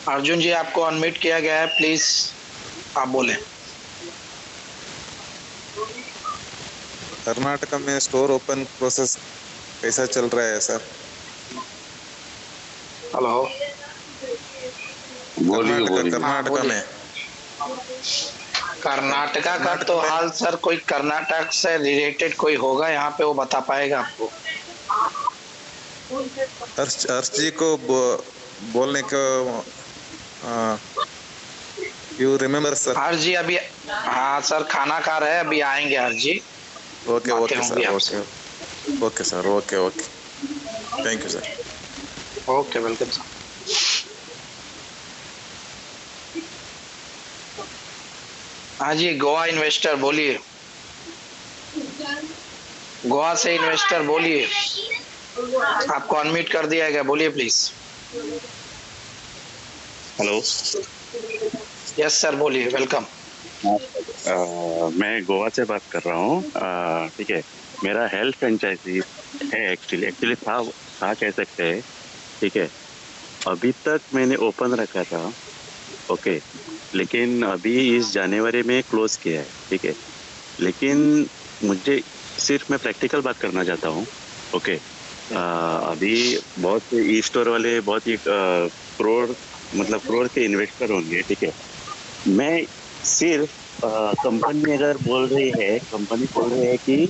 अर्जुन जी आपको अनम्यूट किया गया है, प्लीज आप बोलें। कर्नाटक में स्टोर ओपन प्रोसेस कैसा चल रहा है सर? हेलो, बोलिए बोलिए। कर्नाटक में कर्नाटका का तो हाल सर, कोई कर्नाटक से रिलेटेड कोई होगा यहाँ पे, वो बता पाएगा आपको। हर्ष जी को बोलने को यू रिमेम्बर सर? हर्ष जी अभी, हाँ सर खाना खा रहे हैं, अभी आएंगे हर्ष जी। ओके बातें ओके होंगी सर, आपसे। Okay sir, okay okay, thank you sir. Okay, welcome sir. हाँ जी, गोवा इन्वेस्टर बोलिए। गोवा से इन्वेस्टर बोलिए, आपको अनम्यूट कर दिया गया, बोलिए प्लीज। हेलो, यस सर, बोलिए, वेलकम। मैं गोवा से बात कर रहा हूँ। ठीक है, मेरा हेल्थ फ्रेंचाइजी है, एक्चुअली था कह सकते हैं। ठीक है, अभी तक मैंने ओपन रखा था। ओके, लेकिन अभी इस जनवरी में क्लोज किया है। ठीक है, लेकिन मुझे सिर्फ मैं प्रैक्टिकल बात करना चाहता हूँ। ओके, अभी बहुत से ई स्टोर वाले बहुत ही करोड़ के इन्वेस्टर होंगे। ठीक है, मैं सिर्फ कंपनी अगर बोल रही है, कंपनी बोल रही है कि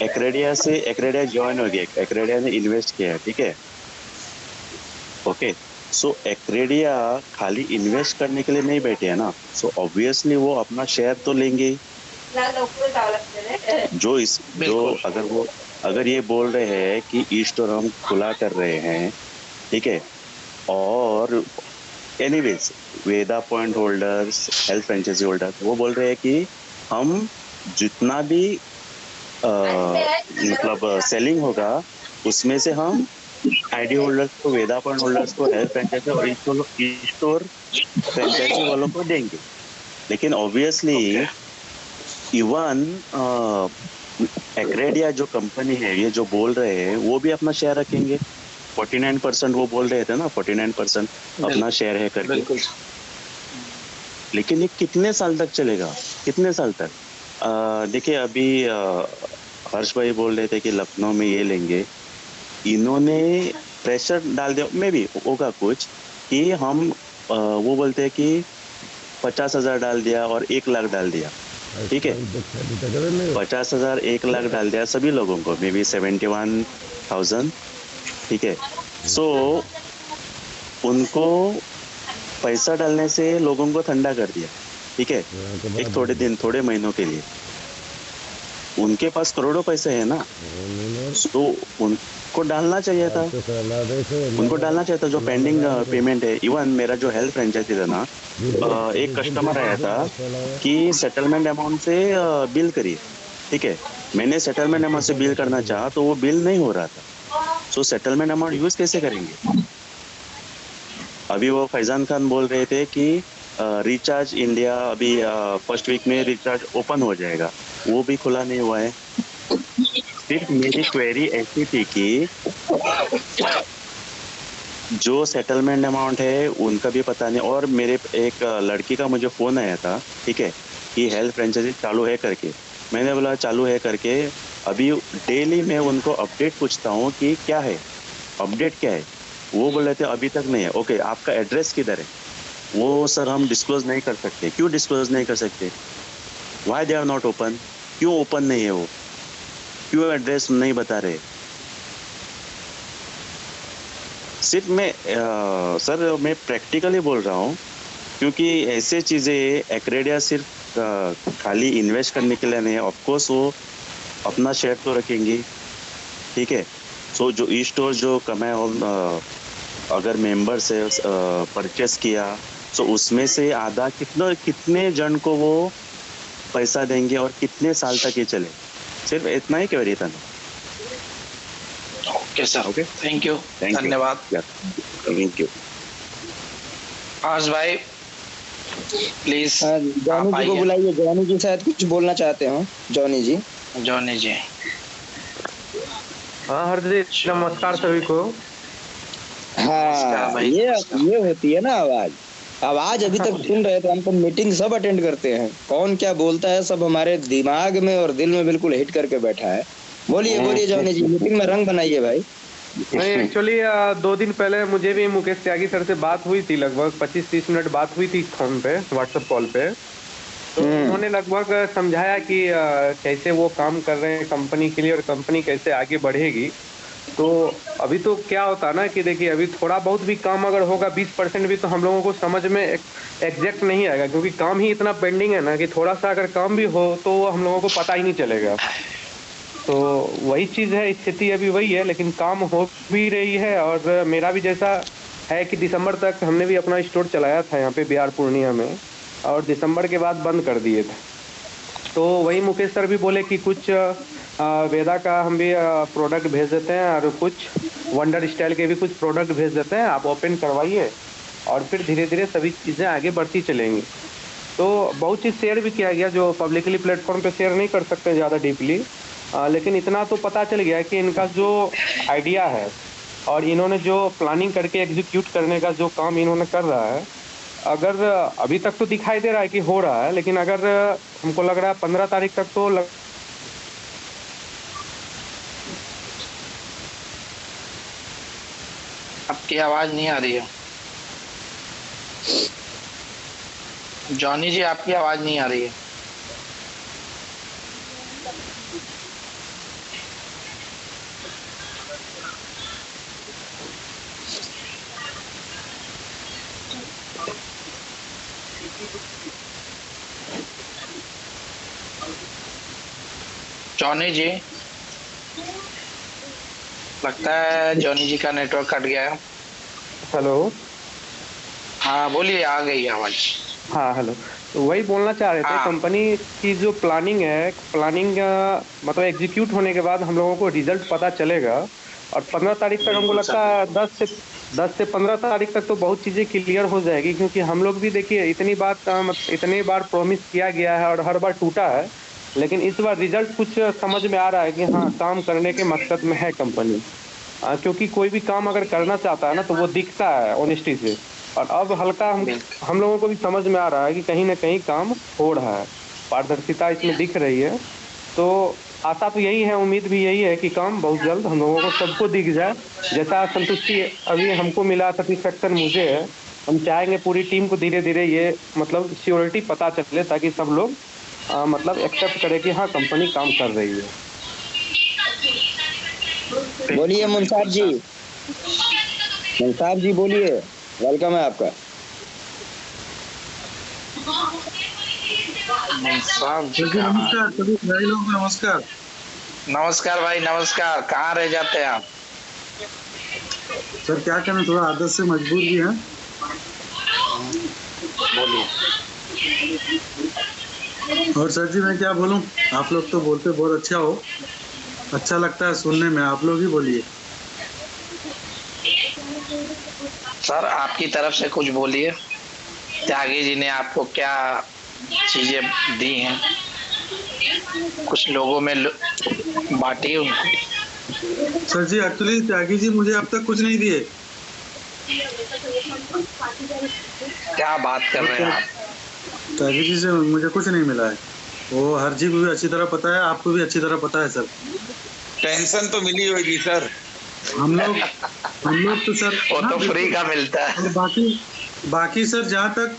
एक्रेडिया ज्वाइन हो गया, एक्रेडिया ने इन्वेस्ट किया है। ठीक है, ओके, सो एक्रेडिया खाली इन्वेस्ट करने के लिए नहीं बैठे है ना, सो ऑब्वियसली वो अपना शेयर तो लेंगे। अगर ये बोल रहे हैं कि ई स्टोर हम खुला कर रहे हैं, ठीक है, और anyways Veda point holders, health franchise holders, वो बोल रहे हैं कि हम जितना भी मतलब सेलिंग होगा उसमें से हम आईडी होल्डर्स को, वेदा पॉइंट होल्डर्स को, हेल्थ फ्रेंचाइजी और ई स्टोर फ्रेंचाइजी वालों को देंगे। लेकिन ऑब्वियसली इवन एक्रेडिया जो कंपनी है, ये जो बोल रहे हैं, वो भी अपना शेयर रखेंगे। 49% वो बोल रहे थे ना, 49% अपना शेयर है करके। लेकिन ये कितने साल तक चलेगा, कितने साल तक? देखिए, अभी हर्ष भाई बोल रहे थे कि लखनऊ में ये लेंगे। इन्होंने प्रेशर डाल दिया, मे भी होगा कुछ, कि हम वो बोलते हैं कि 50,000 डाल दिया और 1 लाख डाल दिया। ठीक है, 50,000 1 लाख डाल दिया सभी लोगों को, मे बी 71,000। ठीक है, सो उनको पैसा डालने से लोगों को ठंडा कर दिया। ठीक है, एक थोड़े महीनों के लिए। उनके पास करोड़ों पैसे है ना, तो उनको डालना चाहिए था, जो पेंडिंग पेमेंट है। इवन मेरा जो हेल्थ फ्रेंचाइजी था ना, एक कस्टमर आया था कि सेटलमेंट अमाउंट से बिल करिए। ठीक है, मैंने सेटलमेंट अमाउंट से बिल करना चाहा तो वो बिल नहीं हो रहा था। सो सेटलमेंट अमाउंट यूज कैसे करेंगे? अभी वो फैजान खान बोल रहे थे कि रिचार्ज इंडिया अभी फर्स्ट वीक में रिचार्ज ओपन हो जाएगा, वो भी खुला नहीं हुआ है। सिर्फ मेरी क्वेरी ऐसी थी कि जो सेटलमेंट अमाउंट है उनका भी पता नहीं, और मेरे एक लड़की का मुझे फोन आया था, ठीक है, कि हेल्थ फ्रेंचाइजी चालू है करके। मैंने बोला चालू है करके, अभी डेली मैं उनको अपडेट पूछता हूँ कि क्या है, अपडेट क्या है। वो बोल रहे थे अभी तक नहीं है। ओके, आपका एड्रेस किधर है? वो सर हम डिस्क्लोज नहीं कर सकते। क्यों डिस्क्लोज नहीं कर सकते? Why they are not open? क्यों ओपन नहीं है वो? क्यों एड्रेस नहीं बता रहे? सिर्फ सर मैं प्रैक्टिकली बोल रहा हूँ, क्योंकि ऐसे चीजें एक्रेडिया सिर्फ खाली इन्वेस्ट करने के लिए नहीं है। ऑफकोर्स वो अपना शेयर तो रखेंगी, ठीक है। सो जो ई स्टोर जो कमाए, अगर मेंबर्स है परचेस किया, तो उसमें से आधा कितने जन को वो पैसा देंगे और कितने साल तक ये चले, सिर्फ इतना ही क्वेरी था। Okay sir, okay, thank you, धन्यवाद। Thank you. हर्ष भाई प्लीज जॉनी जी को बुलाइए। जॉनी जी शायद कुछ बोलना चाहते हो। जॉनी जी। हाँ हर्ष जी, नमस्कार सभी को। नमस्कार हाँ, भाई, ये नमस्कार। ये होती है ना आवाज। आवाज अभी तक सुन रहे थे, हम तो मीटिंग सब अटेंड करते हैं, कौन क्या बोलता है सब हमारे दिमाग में और दिल में बिल्कुल हिट करके बैठा है। बोलिए बोलिए जॉनी जी, मीटिंग में रंग बनाइए भाई। नहीं, एक्चुअली 2 दिन पहले मुझे भी मुकेश त्यागी सर से बात हुई थी, लगभग 25-30 मिनट बात हुई थी फोन पे, व्हाट्सएप कॉल पे। तो उन्होंने लगभग समझाया कि कैसे वो काम कर रहे हैं कंपनी के लिए और कंपनी कैसे आगे बढ़ेगी। तो अभी तो क्या होता है ना कि देखिए, अभी थोड़ा बहुत भी काम अगर होगा 20% भी, तो हम लोगों को समझ में एग्जैक्ट नहीं आएगा, क्योंकि काम ही इतना पेंडिंग है ना कि थोड़ा सा अगर काम भी हो तो हम लोगों को पता ही नहीं चलेगा। तो वही चीज़ है, स्थिति अभी वही है, लेकिन काम हो भी रही है। और मेरा भी जैसा है कि दिसंबर तक हमने भी अपना स्टोर चलाया था यहाँ पे बिहार पूर्णिया में, और दिसंबर के बाद बंद कर दिए थे। तो वही मुकेश सर भी बोले कि कुछ वेदा का हम भी प्रोडक्ट भेज देते हैं, और कुछ वंडर स्टाइल के भी कुछ प्रोडक्ट भेज देते हैं, आप ओपन करवाइए, और फिर धीरे धीरे सभी चीज़ें आगे बढ़ती चलेंगी। तो बहुत चीज़ शेयर भी किया गया जो पब्लिकली प्लेटफॉर्म पे शेयर नहीं कर सकते ज़्यादा डीपली, लेकिन इतना तो पता चल गया कि इनका जो आइडिया है और इन्होंने जो प्लानिंग करके एग्जीक्यूट करने का जो काम इन्होंने कर रहा है, अगर अभी तक तो दिखाई दे रहा है कि हो रहा है, लेकिन अगर हमको लग रहा है 15 तारीख तक तो आपकी आवाज नहीं आ रही है जॉनी जी, आपकी आवाज नहीं आ रही है। जॉनी जी, लगता है जॉनी जी का नेटवर्क कट गया है। हेलो। हाँ बोलिए, आ गई आवाज। हाँ हेलो। तो वही बोलना चाह रहे थे, हाँ। कंपनी की जो प्लानिंग है, प्लानिंग मतलब एग्जीक्यूट होने के बाद हम लोगों को रिजल्ट पता चलेगा, और 15 तारीख तक हमको लगता है 10 से 15 तारीख तक तो बहुत चीज़ें क्लियर हो जाएगी, क्योंकि हम लोग भी देखिए इतनी बार प्रॉमिस किया गया है और हर बार टूटा है, लेकिन इस बार रिजल्ट कुछ समझ में आ रहा है कि हाँ, काम करने के मकसद में है कंपनी। क्योंकि कोई भी काम अगर करना चाहता है ना तो वो दिखता है ऑनेस्टी से, और अब हल्का हम लोगों को भी समझ में आ रहा है कि कहीं ना कहीं काम हो रहा है, पारदर्शिता इसमें दिख रही है। तो आशा तो यही है, उम्मीद भी यही है कि काम बहुत जल्द हम लोगों को सबको दिख जाए। जैसा संतुष्टि अभी हमको मिला, सेटिस्फेक्शन मुझे है, हम चाहेंगे पूरी टीम को धीरे धीरे ये मतलब श्योरिटी पता चले, ताकि सब लोग मतलब एक्सेप्ट करें कि हाँ, कंपनी काम कर रही है। बोलिए मुंसाब जी, मुंसाब जी बोलिए, वेलकम है आपका। नमस्कार सभी भाई लोग, नमस्कार। नमस्कार भाई, नमस्कार। कहाँ रह जाते हैं आप? सर क्या करें, थोड़ा आदत से मजबूर भी हैं। बोलिए। और सर जी मैं क्या बोलूं, आप लोग तो बोलते बहुत अच्छा लगता है सुनने में, आप लोग ही बोलिए। सर आपकी तरफ से कुछ बोलिए, त्यागी जी ने आपको क्या चीजें दी हैं, कुछ लोगों में बांटी उनको। सर जी एक्चुअली त्यागी जी मुझे अब तक कुछ नहीं दिए। क्या बात कर रहे हैं आप? त्यागी जी से मुझे कुछ नहीं मिला है, वो हर जी को भी अच्छी तरह पता है, आपको भी अच्छी तरह पता है सर। टेंशन तो मिली होगी सर। हम लोग तो सर वो तो फ्री का मिलता है। और बाकी सर जहाँ तक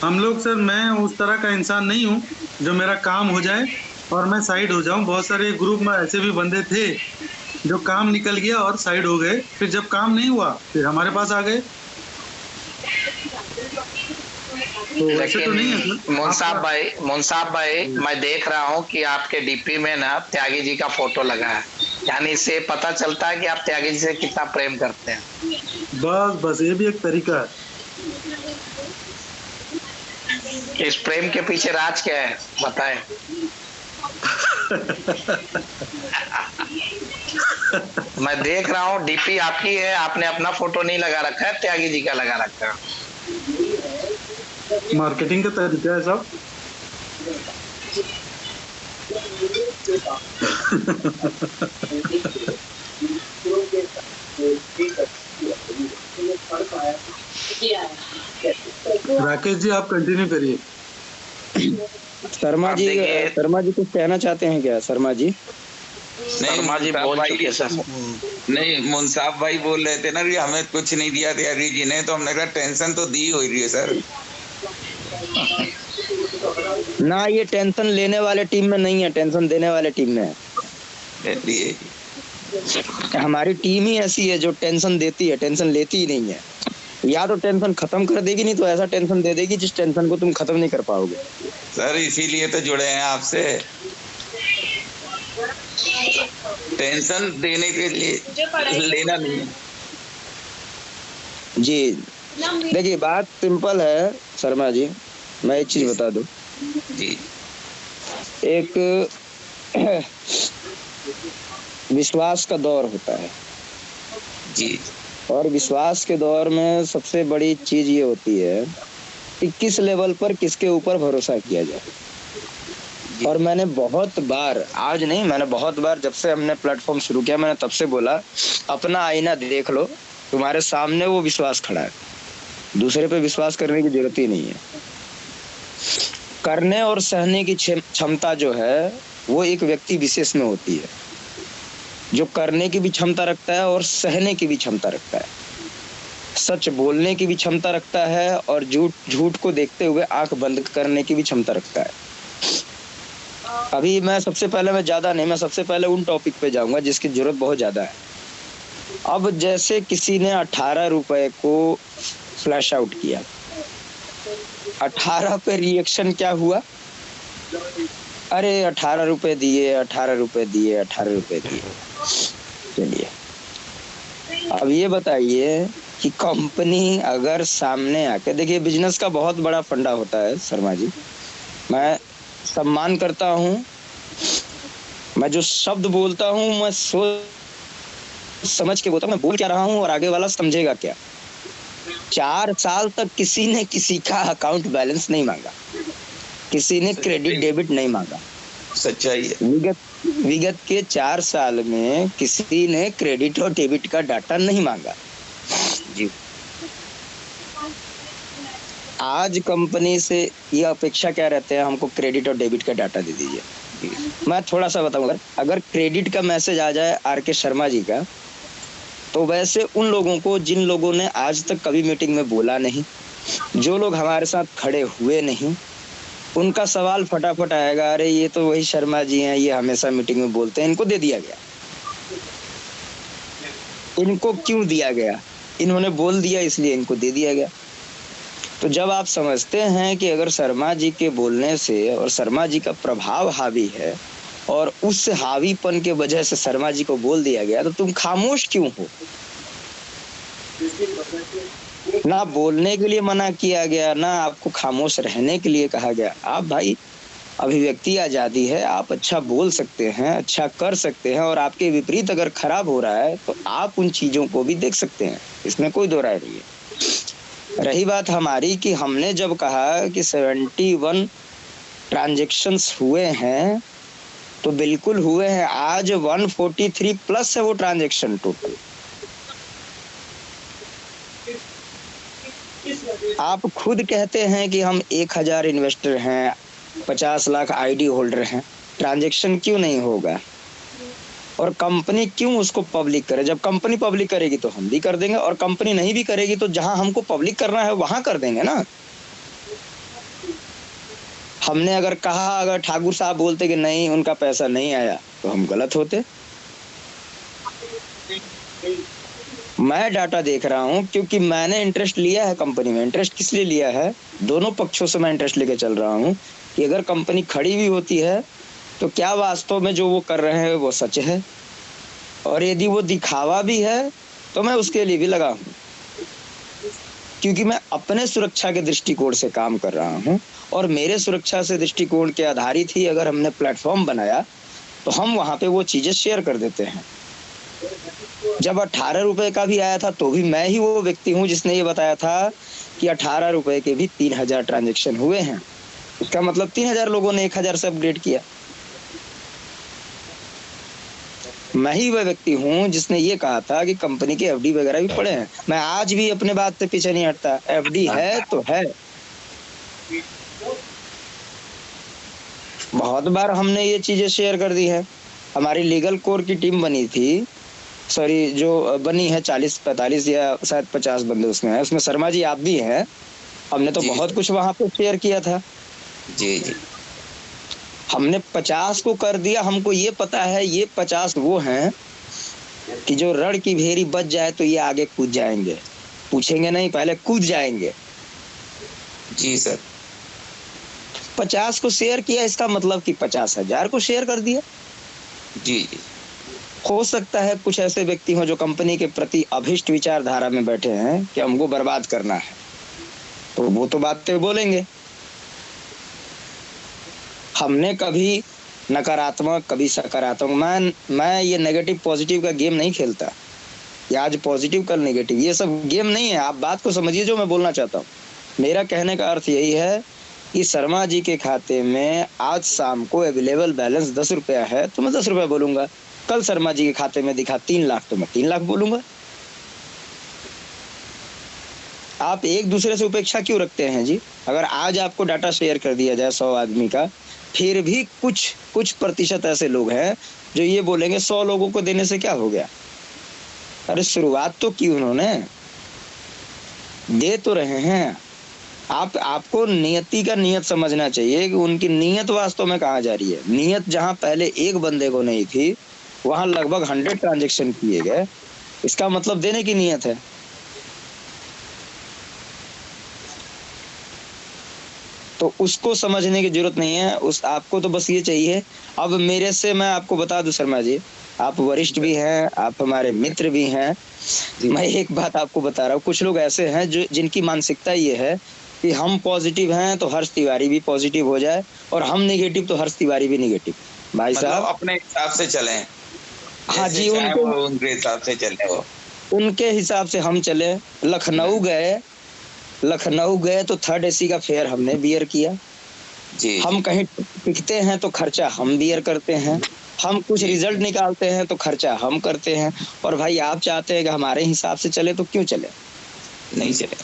हम लोग, सर मैं उस तरह का इंसान नहीं हूँ जो मेरा काम हो जाए और मैं साइड हो जाऊं। बहुत सारे ग्रुप में ऐसे भी बंदे थे जो काम निकल गया और साइड हो गए, फिर जब काम नहीं हुआ फिर हमारे पास आ गए। तो वैसे तो नहीं है सर। मुंसाब भाई, मैं देख रहा हूँ कि आपके डीपी में ना त्यागी जी का फोटो लगा है, यानी इससे पता चलता है कि आप त्यागी जी से कितना प्रेम करते हैं। बस ये भी एक तरीका है। इस प्रेम के पीछे राज क्या है बताएं। मैं देख रहा हूँ डीपी आपकी है, आपने अपना फोटो नहीं लगा रखा है, त्यागी जी का लगा रखा है। मार्केटिंग का तरीका है सब। राकेश जी आप कंटिन्यू करिए। शर्मा आप जी, देखिए- शर्मा जी कुछ कहना चाहते हैं क्या? शर्मा जी शर्मा जी मुंसाफ बोल भाई- चुके सर। नहीं, मुंसाफ भाई बोल रहे थे ना कि हमें कुछ नहीं दिया त्यागी जी ने, तो हमने कहा टेंशन तो दी हो रही है सर। ना, ये टेंशन लेने वाले टीम में नहीं है, टेंशन देने वाले टीम में है। इसलिए हमारी टीम ही ऐसी है जो टेंशन देती है, टेंशन लेती ही नहीं है। या तो टेंशन खत्म कर देगी, नहीं तो ऐसा टेंशन दे देगी जिस टेंशन को तुम खत्म नहीं कर पाओगे। सर इसीलिए तो जुड़े हैं आपसे, टेंशन देने के लिए, लेना नहीं है। जी देखिए, बात सिंपल है शर्मा जी, मैं एक चीज बता दूं। जी एक विश्वास का दौर होता है, जी और विश्वास के दौर में सबसे बड़ी चीज ये होती है कि किस लेवल पर किसके ऊपर भरोसा किया जाए। और मैंने बहुत बार, आज नहीं, मैंने बहुत बार, जब से हमने प्लेटफॉर्म शुरू किया, मैंने तब से बोला, अपना आईना देख लो, तुम्हारे सामने वो विश्वास खड़ा है, दूसरे पे विश्वास करने की जरूरत ही नहीं है। करने और सहने की क्षमता जो है वो एक व्यक्ति विशेष में होती है, जो करने की भी क्षमता रखता है और सहने की भी क्षमता रखता है, सच बोलने की भी क्षमता रखता है और झूठ को देखते हुए आंख बंद करने की भी क्षमता रखता है। अभी मैं सबसे पहले उन टॉपिक पे जाऊंगा जिसकी जरूरत बहुत ज्यादा है। अब जैसे किसी ने 18 रुपए को फ्लैश आउट किया, 18 पे रिएक्शन क्या हुआ? अरे 18 रुपए दिए, 18 रुपए दिए, 18 रुपए दिए। चलिए, अब ये बताइए कि कंपनी अगर सामने आके, देखिए बिजनेस का बहुत बड़ा फंडा होता है शर्मा जी, मैं सम्मान करता हूँ, मैं जो शब्द बोलता हूँ मैं सोच समझ के बोलता हूँ, मैं बोल क्या रहा हूँ और आगे वाला समझेगा क्या। 4 साल तक किसी ने किसी का अकाउंट बैलेंस नहीं मांगा, किसी ने क्रेडिट डेबिट नहीं मांगा। सच्चाई है। विगत के 4 साल में किसी ने क्रेडिट और डेबिट का डाटा नहीं मांगा जी। आज कंपनी से ये अपेक्षा क्या रहते हैं, हमको क्रेडिट और डेबिट का डाटा दे दीजिए। मैं थोड़ा सा बताऊंगा, अगर क्रेडिट का मैसेज आ जाए आर.के. शर्मा जी का, तो वैसे उन लोगों को जिन लोगों ने आज तक कभी मीटिंग में बोला नहीं, जो लोग हमारे साथ खड़े हुए नहीं, उनका सवाल फटाफट आएगा, अरे ये तो वही शर्मा जी हैं, ये हमेशा मीटिंग में बोलते हैं, इनको दे दिया गया। इनको क्यों दिया गया? इन्होंने बोल दिया इसलिए इनको दे दिया गया। तो जब आप समझते हैं कि अगर शर्मा जी के बोलने से और शर्मा जी का प्रभाव हावी है और उस हावीपन के वजह से शर्मा जी को बोल दिया गया, तो तुम खामोश क्यों हो? ना बोलने के लिए मना किया गया, ना आपको खामोश रहने के लिए कहा गया। आप भाई, अभिव्यक्ति आजादी है, आप अच्छा बोल सकते हैं, अच्छा कर सकते हैं, और आपके विपरीत अगर खराब हो रहा है तो आप उन चीजों को भी देख सकते हैं, इसमें कोई दो राय नहीं है। रही बात हमारी कि हमने जब कहा कि 71 ट्रांजैक्शंस हुए हैं, तो बिल्कुल हुए हैं। आज 143 प्लस है वो ट्रांजैक्शन टोटल। आप खुद कहते हैं कि हम 1000 इन्वेस्टर हैं, 50 लाख आईडी होल्डर हैं, ट्रांजैक्शन क्यों नहीं होगा? और कंपनी क्यों उसको पब्लिक करे? जब कंपनी पब्लिक करेगी तो हम भी कर देंगे, और कंपनी नहीं भी करेगी तो जहां हमको पब्लिक करना है वहां कर देंगे ना। हमने अगर कहा, अगर ठाकुर साहब बोलते कि नहीं उनका पैसा नहीं आया, तो हम गलत होते। मैं डाटा देख रहा हूं क्योंकि मैंने इंटरेस्ट लिया है कंपनी में। इंटरेस्ट किस लिए लिया है? दोनों पक्षों से मैं इंटरेस्ट लेके चल रहा हूं कि अगर कंपनी खड़ी भी होती है तो क्या वास्तव में जो वो कर रहे हैं वो सच है, और यदि वो दिखावा भी है तो मैं उसके लिए भी लगा हूं, क्योंकि मैं अपने सुरक्षा के दृष्टिकोण से काम कर रहा हूं, और मेरे सुरक्षा से दृष्टिकोण के आधारित ही अगर हमने प्लेटफॉर्म बनाया तो हम वहां पे वो चीजें शेयर कर देते हैं। जब 18 रुपए का भी आया था तो भी मैं ही वो व्यक्ति हूं जिसने ये बताया था कि 18 रुपए के भी 3000 ट्रांजैक्शन हुए हैं। इसका मतलब 3000 लोगों ने 1000 से अपग्रेड किया। मैं ही वह व्यक्ति हूँ जिसने ये कहा था कि कंपनी के एफडी वगैरह भी पड़े हैं। मैं आज भी अपने बात से पीछे नहीं हटता, एफडी है तो है। बहुत बार हमने ये चीजें शेयर कर दी है। हमारी लीगल कोर की टीम बनी थी, सॉरी जो बनी है 40-45 या शायद 50 बंदे उसमें है, उसमें शर्मा जी आप भी हैं। हमने तो बहुत कुछ वहां पे शेयर किया था। जी जी हमने 50 को कर दिया। हमको ये पता है ये 50 वो हैं कि जो रण की भेरी बच जाए तो ये आगे कूद जाएंगे, पूछेंगे नहीं, पहले कूद जाएंगे। जी सर। 50 को शेयर किया, इसका मतलब कि 50,000 को शेयर कर दिया। जी जी हो सकता है कुछ ऐसे व्यक्ति हों जो कंपनी के प्रति अभिष्ट विचारधारा में बैठे हैं कि हमको बर्बाद करना है, तो वो तो बातें बोलेंगे। हमने कभी नकारात्मक कभी सकारात्मक, मैं ये नेगेटिव पॉजिटिव का गेम नहीं खेलता, या आज पॉजिटिव कल नेगेटिव, ये सब गेम नहीं है। आप बात को समझिए जो मैं बोलना चाहता हूँ। मेरा कहने का अर्थ यही है कि शर्मा जी के खाते में आज शाम को अवेलेबल बैलेंस 10 रुपया है तो मैं 10 रुपया बोलूंगा। कल शर्मा जी के खाते में दिखा 3 लाख तो मैं 3 लाख बोलूंगा। आप एक दूसरे से उपेक्षा क्यों रखते हैं जी? अगर आज आपको डाटा शेयर कर दिया जाए 100 आदमी का, फिर भी कुछ प्रतिशत ऐसे लोग हैं जो ये बोलेंगे 100 लोगों को देने से क्या हो गया। अरे शुरुआत तो की उन्होंने, दे तो रहे हैं। आपको नियति का नियत समझना चाहिए कि उनकी नियत वास्तव में कहाँ जा रही है। नियत जहां पहले एक बंदे को नहीं थी, वहां लगभग 100 ट्रांजेक्शन किए गए, इसका मतलब देने की नियत है। तो उसको समझने की जरूरत नहीं है। आपको तो बस ये चाहिए। अब मेरे से मैं आपको बता दूं शर्मा जी, आप वरिष्ठ भी हैं, आप हमारे मित्र भी हैं। मैं एक बात आपको बता रहा हूँ, कुछ लोग ऐसे हैं जो जिनकी मानसिकता ये है कि हम पॉजिटिव हैं तो हर्ष तिवारी भी पॉजिटिव हो जाए, और हम नेगेटिव तो हर्ष तिवारी भी नेगेटिव। भाई साहब अपने हिसाब से चले। हाँ जी, उनके हिसाब से चले, वो उनके हिसाब से हम चले। लखनऊ गए तो 3rd AC का फेयर हमने बियर किया जी। हम कहीं टिकते हैं तो खर्चा हम बियर करते हैं, हम कुछ रिजल्ट निकालते हैं तो खर्चा हम करते हैं। और भाई आप चाहते हैं कि हमारे हिसाब से चले तो क्यों चले? नहीं चले।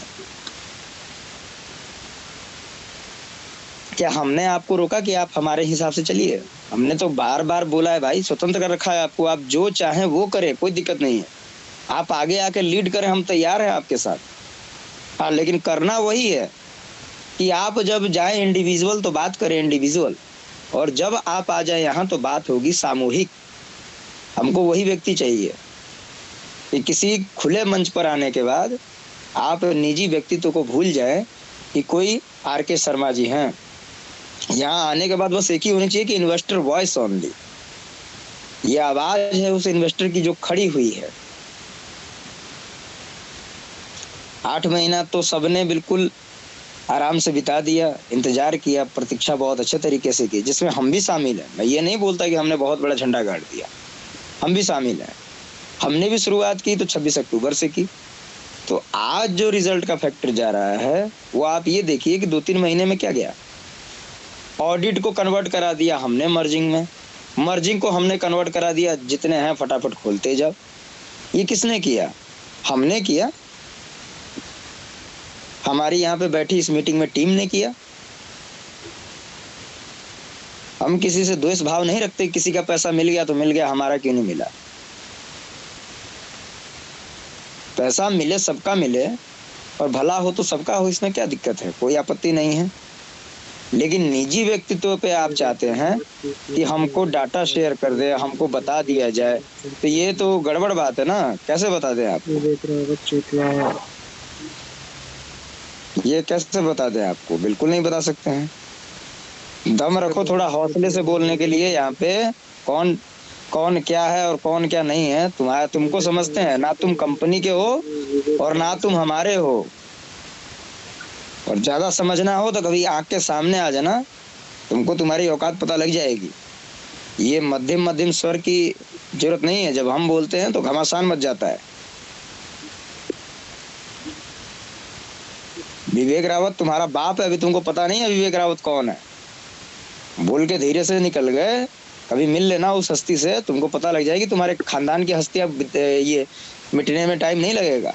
क्या हमने आपको रोका कि आप हमारे हिसाब से चलिए? हमने तो बार बार बोला है भाई, स्वतंत्र कर रखा है आपको, आप जो चाहें वो करें, कोई दिक्कत नहीं है। आप आगे आके लीड करें, हम तैयार हैं आपके साथ। हाँ, लेकिन करना वही है कि आप जब जाए इंडिविजुअल तो बात करें इंडिविजुअल, और जब आप आ जाए यहाँ तो बात होगी सामूहिक। हमको वही व्यक्ति चाहिए कि किसी खुले मंच पर आने के बाद आप निजी व्यक्तित्व को भूल जाए कि कोई RK शर्मा जी हैं। यहाँ आने के बाद बस एक ही होनी चाहिए कि इन्वेस्टर वॉइस ओनली। ये आवाज है उस इन्वेस्टर की जो खड़ी हुई है। 8 महीना तो सबने बिल्कुल आराम से बिता दिया, इंतजार किया, प्रतीक्षा बहुत अच्छे तरीके से की, जिसमें हम भी शामिल हैं। मैं ये नहीं बोलता कि हमने बहुत बड़ा झंडा गाड़ दिया, हम भी शामिल हैं। हमने भी शुरुआत की तो 26 अक्टूबर से की। तो आज जो रिजल्ट का फैक्टर जा रहा है वो आप ये देखिए कि 2-3 महीने में क्या गया। ऑडिट को कन्वर्ट करा दिया हमने मर्जिंग में, मर्जिंग को हमने कन्वर्ट करा दिया, जितने हैं फटाफट खोलते जाओ। ये किसने किया? हमने किया। हमारी यहाँ पे बैठी इस मीटिंग में टीम ने किया। हम किसी से द्वेष भाव नहीं रखते, किसी का पैसा मिल गया तो मिल गया, हमारा क्यों नहीं मिला। पैसा मिले सबका मिले और भला हो तो सबका हो, इसमें क्या दिक्कत है, कोई आपत्ति नहीं है। लेकिन निजी व्यक्तित्व पे आप चाहते हैं कि हमको डाटा शेयर कर दे, हमको बता दिया जाए, तो ये तो गड़बड़ बात है ना। कैसे बता दें आप? ये कैसे बता दें आपको? बिल्कुल नहीं बता सकते हैं। दम रखो थोड़ा हौसले से बोलने के लिए। यहाँ पे कौन कौन क्या है और कौन क्या नहीं है तुमको समझते हैं ना। तुम कंपनी के हो और ना तुम हमारे हो। और ज्यादा समझना हो तो कभी आंख के सामने आ जाना, तुमको तुम्हारी औकात पता लग जाएगी। ये मध्यम स्वर की जरूरत नहीं है। जब हम बोलते हैं तो घमासान मच जाता है। विवेक रावत तुम्हारा बाप है, अभी तुमको पता नहीं है विवेक रावत कौन है। बोल के धीरे से निकल गए कभी मिल लेना उस हस्ती से, तुमको पता लग जाएगी। तुम्हारे खानदान की हस्तियां ये मिटने में टाइम नहीं लगेगा।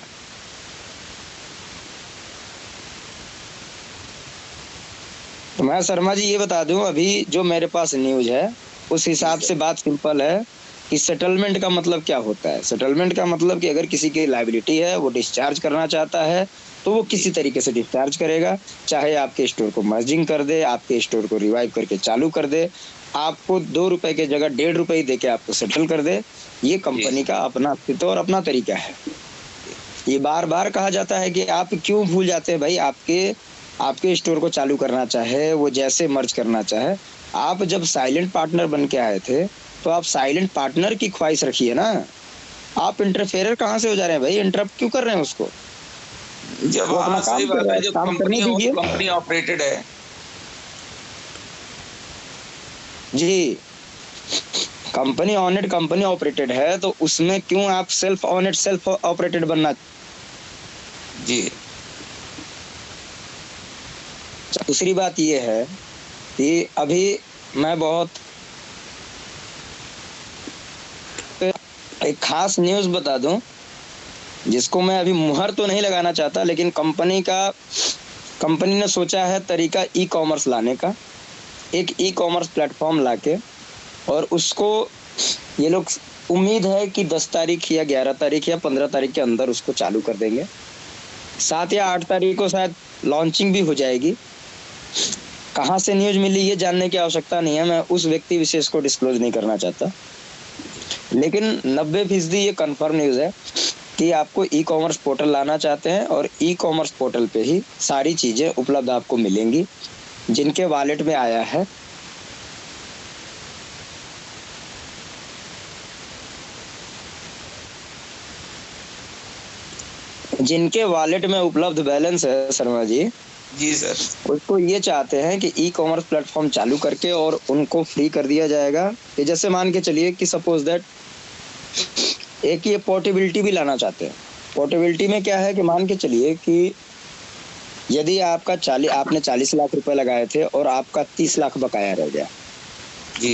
तो मैं शर्मा जी ये बता दूं, अभी जो मेरे पास न्यूज है उस हिसाब से बात सिंपल है कि सेटलमेंट का मतलब क्या होता है। सेटलमेंट का मतलब कि अगर किसी की लायबिलिटी है, वो डिस्चार्ज करना चाहता है तो वो किसी तरीके से डिस्चार्ज करेगा, चाहे आपके स्टोर को मर्जिंग कर दे, आपके स्टोर को रिवाइव करके चालू कर दे, आपको 2 रुपए की जगह 1.5 रुपए दे के आपको सेटल कर दे। ये कंपनी का अपना अस्तित्व और अपना तरीका है। ये बार बार कहा जाता है कि आप क्यों भूल जाते हैं भाई, आपके स्टोर को चालू करना चाहे, वो जैसे मर्ज करना चाहे, आप जब साइलेंट पार्टनर बन के आए थे तो आप साइलेंट पार्टनर की ख्वाहिश रखिए ना। आप इंटरफेयर कहाँ से हो जा रहे हैं भाई, इंटरप्ट क्यों कर रहे हैं उसको? जब वो अपना काम सही कर बात रहा है, है, जब काम करने दीजिए। कंपनी ऑपरेटेड है जी, कंपनी ऑनेड, कंपनी ऑपरेटेड है, तो उसमें क्यों आप सेल्फ ऑनेड सेल्फ ऑपरेटेड बनना? जी। दूसरी बात ये है कि अभी मैं बहुत एक खास न्यूज बता दूं, जिसको मैं अभी मुहर तो नहीं लगाना चाहता, लेकिन कंपनी ने सोचा है तरीका ई कॉमर्स लाने का, एक ई कॉमर्स प्लेटफॉर्म लाके, और उसको ये लोग उम्मीद है कि 10 तारीख या 11 तारीख या 15 तारीख के अंदर उसको चालू कर देंगे। 7 या 8 तारीख को शायद लॉन्चिंग भी हो जाएगी। कहाँ से न्यूज मिली ये जानने की आवश्यकता नहीं है, मैं उस व्यक्ति विशेष को डिस्क्लोज नहीं करना चाहता, लेकिन 90% ये कंफर्म न्यूज है कि आपको ई कॉमर्स पोर्टल लाना चाहते हैं, और ई कॉमर्स पोर्टल पे ही सारी चीजें उपलब्ध आपको मिलेंगी जिनके वॉलेट में आया है। जिनके वॉलेट में उपलब्ध बैलेंस है शर्मा जी सर, उसको ये चाहते हैं कि ई कॉमर्स प्लेटफॉर्म चालू करके और उनको फ्री कर दिया जाएगा। कि जैसे मान के चलिए कि सपोज दैट एक ये पोर्टेबिलिटी भी लाना चाहते हैं। पोर्टेबिलिटी में क्या है कि मान के चलिए कि यदि आपने 40 लाख रुपए लगाए थे और आपका 30 लाख बकाया रह गया,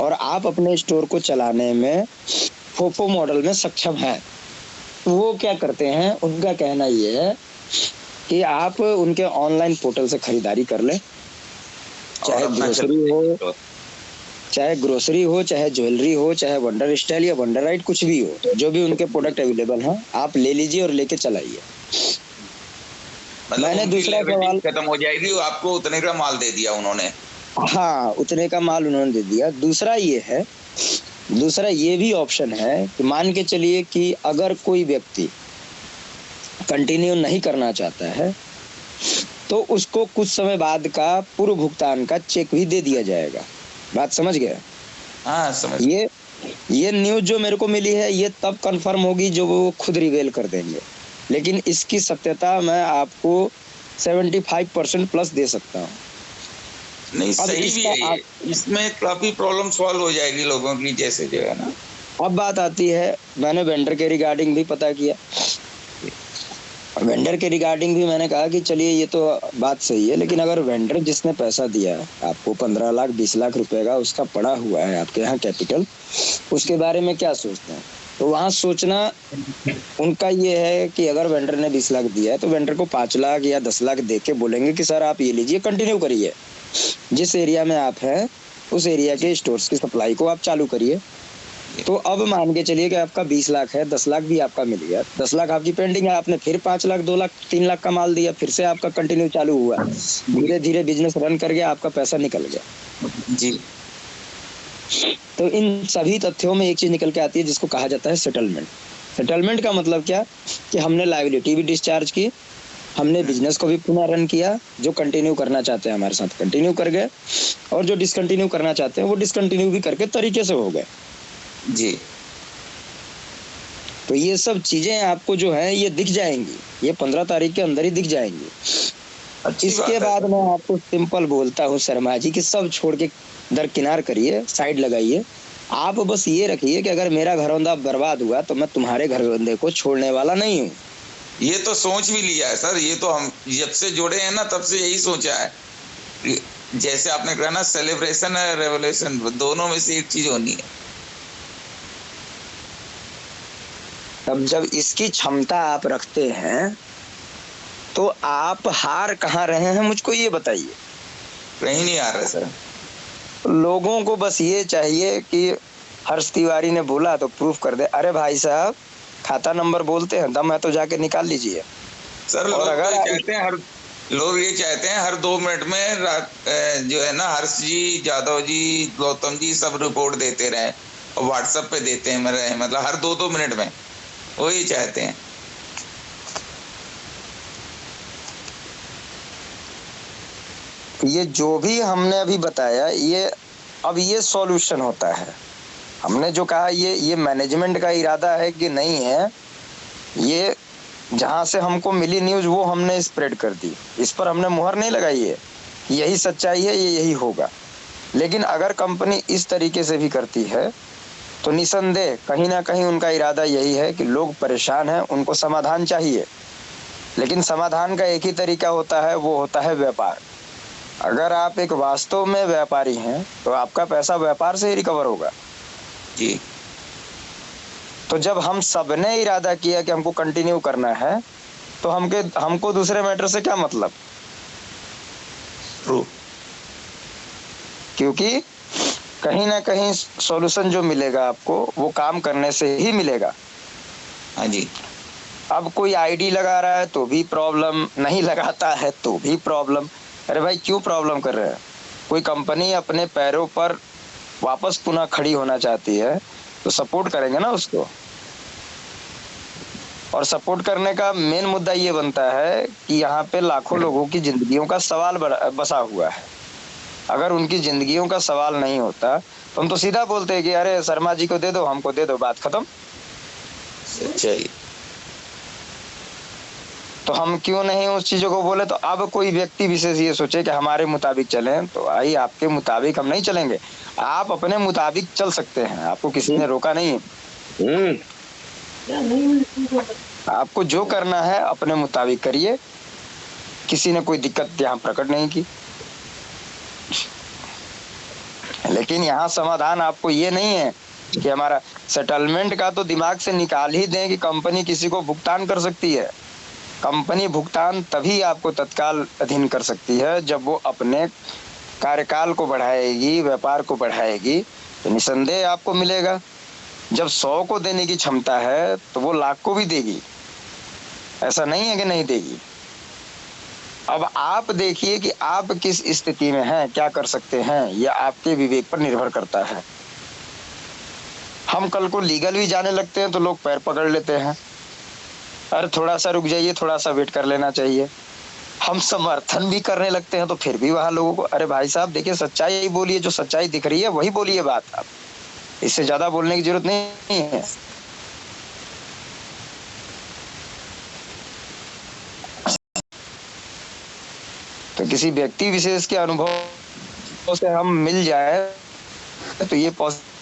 और आप अपने स्टोर को चलाने में फोफो मॉडल में सक्षम हैं, वो क्या करते हैं, उनका कहना ये है कि आप उनके ऑनलाइन पोर्टल से खरीदारी कर लें, चाहे ग्रोसरी हो, चाहे ज्वेलरी हो, चाहे वंडर स्टाइल या वंडर राइट, कुछ भी हो, जो भी उनके प्रोडक्ट अवेलेबल हैं आप ले लीजिए और लेके चलाइए। मैंने दूसरा सवाल, खत्म हो जाएगी, आपको उतने का माल दे दिया उन्होंने। हाँ, उतने का माल उन्होंने दे दिया। दूसरा ये भी ऑप्शन है कि मान के चलिए कि अगर कोई व्यक्ति कंटिन्यू नहीं करना चाहता है तो उसको कुछ समय बाद का पूर्व भुगतान का चेक भी दे दिया जाएगा। बात समझ गए? हाँ, समझ। ये न्यूज जो मेरे को मिली है ये तब कंफर्म होगी जो वो खुद रिवील कर देंगे, लेकिन इसकी सत्यता मैं आपको 75% प्लस दे सकता हूँ। नहीं, सही भी है, इसमें काफी प्रॉब्लम सॉल्व हो जाएगी लोगों की, जैसे जो है ना। अब बात आती है, मैंने वेंडर के रिगार्डिंग भी पता किया, वेंडर के रिगार्डिंग भी मैंने कहा कि चलिए ये तो बात सही है, लेकिन अगर वेंडर जिसने पैसा दिया है आपको 15 लाख 20 लाख रुपए का, उसका पड़ा हुआ है आपके यहाँ कैपिटल, उसके बारे में क्या सोचते हैं? तो वहाँ सोचना उनका ये है कि अगर वेंडर ने 20 लाख दिया है तो वेंडर को 5 लाख या 10 लाख दे के बोलेंगे कि सर आप ये लीजिए, कंटिन्यू करिए, जिस एरिया में आप हैं उस एरिया के स्टोर्स की सप्लाई को आप चालू करिए। तो अब मान के चलिए कि आपका 20 लाख है, 10 लाख भी आपका मिल गया, 10 लाख आपकी पेंडिंग है, आपने फिर 5 लाख 2 लाख 3 लाख का माल दिया, फिर से आपका कंटिन्यू चालू हुआ, धीरे धीरे बिजनेस रन कर गया, आपका पैसा निकल गया जी। तो इन सभी तथ्यों में एक चीज निकल के आती है जिसको कहा जाता है सेटलमेंट। सेटलमेंट का मतलब क्या कि हमने लायबिलिटी भी डिस्चार्ज की, हमने बिजनेस को भी पुनः रन किया, जो कंटिन्यू करना चाहते हैं हमारे साथ कंटिन्यू कर गए, और जो डिसकंटिन्यू करना चाहते हैं वो डिसकंटिन्यू भी करके तरीके से हो गए जी। तो ये सब चीजें आपको जो है ये दिख जाएंगी, ये 15 तारीख के अंदर ही दिख जाएंगी। इसके बाद मैं आपको सिंपल बोलता हूँ शर्मा जी कि सब छोड़ के दरकिनार करिए, साइड लगाइए। आप बस ये रखिए कि अगर मेरा घरौंदा बर्बाद हुआ तो मैं तुम्हारे घरौंदे को छोड़ने वाला नहीं हूँ। ये तो सोच भी लिया है सर, ये तो हम जब से जुड़े हैं ना तब से यही सोचा है। जैसे आपने कहा ना, सेलिब्रेशन है रेवोल्यूशन, दोनों में से एक चीज होनी है। अब जब इसकी क्षमता आप रखते हैं तो आप हार कहाँ रहे हैं, मुझको ये बताइए। कहीं नहीं आ रहा सर। लोगों को बस ये चाहिए कि हर्ष तिवारी ने बोला तो प्रूफ कर दे। अरे भाई साहब, खाता नंबर बोलते हैं, दम है तो जाके निकाल लीजिए। सर और अगर लोग ये चाहते हैं हर 2 मिनट में जो है ना, हर्ष जी, जादव जी, गौतम जी सब रिपोर्ट देते रहे और व्हाट्सएप पे देते हैं मेरे, मतलब हर 2-2 मिनट में, वो ही चाहते हैं। ये जो भी हमने अभी बताया, ये अब ये सॉल्यूशन होता है। हमने जो कहा ये मैनेजमेंट का इरादा है कि नहीं है, ये जहां से हमको मिली न्यूज वो हमने स्प्रेड कर दी, इस पर हमने मुहर नहीं लगाई है, यही सच्चाई है, ये यही होगा। लेकिन अगर कंपनी इस तरीके से भी करती है तो निसंदेह कहीं ना कहीं उनका इरादा यही है कि लोग परेशान हैं, उनको समाधान चाहिए। लेकिन समाधान का एक ही तरीका होता है, वो होता है व्यापार। अगर आप एक वास्तव में व्यापारी हैं तो आपका पैसा व्यापार से ही रिकवर होगा जी। तो जब हम सबने इरादा किया कि हमको कंटिन्यू करना है तो हमको दूसरे मैटर से क्या मतलब। ट्रू। क्योंकि कहीं ना कहीं सॉल्यूशन जो मिलेगा आपको वो काम करने से ही मिलेगा। हाँ जी। अब कोई आईडी लगा रहा है तो भी प्रॉब्लम, नहीं लगाता है तो भी प्रॉब्लम। अरे भाई, क्यों प्रॉब्लम कर रहे हैं। कोई कंपनी अपने पैरों पर वापस पुनः खड़ी होना चाहती है तो सपोर्ट करेंगे ना उसको। और सपोर्ट करने का मेन मुद्दा ये बनता है कि यहाँ पे लाखों लोगों की जिंदगियों का सवाल बसा हुआ है। अगर उनकी जिंदगियों का सवाल नहीं होता तो हम तो सीधा बोलते हैं कि अरे शर्मा जी को दे दो, हमको दे दो, बात खत्म। सच्चाई। तो हम क्यों नहीं उस चीजों को बोले। तो अब कोई व्यक्ति विशेष ये सोचे कि हमारे मुताबिक चलें, तो भाई आपके मुताबिक हम नहीं चलेंगे। आप अपने मुताबिक चल सकते हैं, आपको किसी ने रोका नहीं है। आपको जो करना है अपने मुताबिक करिए, किसी ने कोई दिक्कत यहाँ प्रकट नहीं की। लेकिन यहाँ समाधान आपको ये नहीं है कि हमारा सेटलमेंट का तो दिमाग से निकाल ही दें कि कंपनी किसी को भुगतान कर सकती है। कंपनी भुगतान तभी आपको तत्काल अधीन कर सकती है जब वो अपने कार्यकाल को बढ़ाएगी, व्यापार को बढ़ाएगी, तो निसंदेह आपको मिलेगा। जब 100 को देने की क्षमता है तो वो लाख को भी देगी, ऐसा नहीं है कि नहीं देगी। अब आप देखिए कि आप किस स्थिति में हैं, क्या कर सकते हैं, यह आपके विवेक पर निर्भर करता है। हम कल को लीगल भी जाने लगते हैं तो लोग पैर पकड़ लेते हैं, अरे थोड़ा सा रुक जाइए, थोड़ा सा वेट कर लेना चाहिए। हम समर्थन भी करने लगते हैं तो फिर भी वहां लोगों को, अरे भाई साहब देखिए, सच्चाई बोलिए, जो सच्चाई दिख रही है वही बोलिए बात। आप इससे ज्यादा बोलने की जरूरत नहीं है। तो किसी व्यक्ति विशेष के अनुभव से हम मिल जाए तो ये पॉसिबल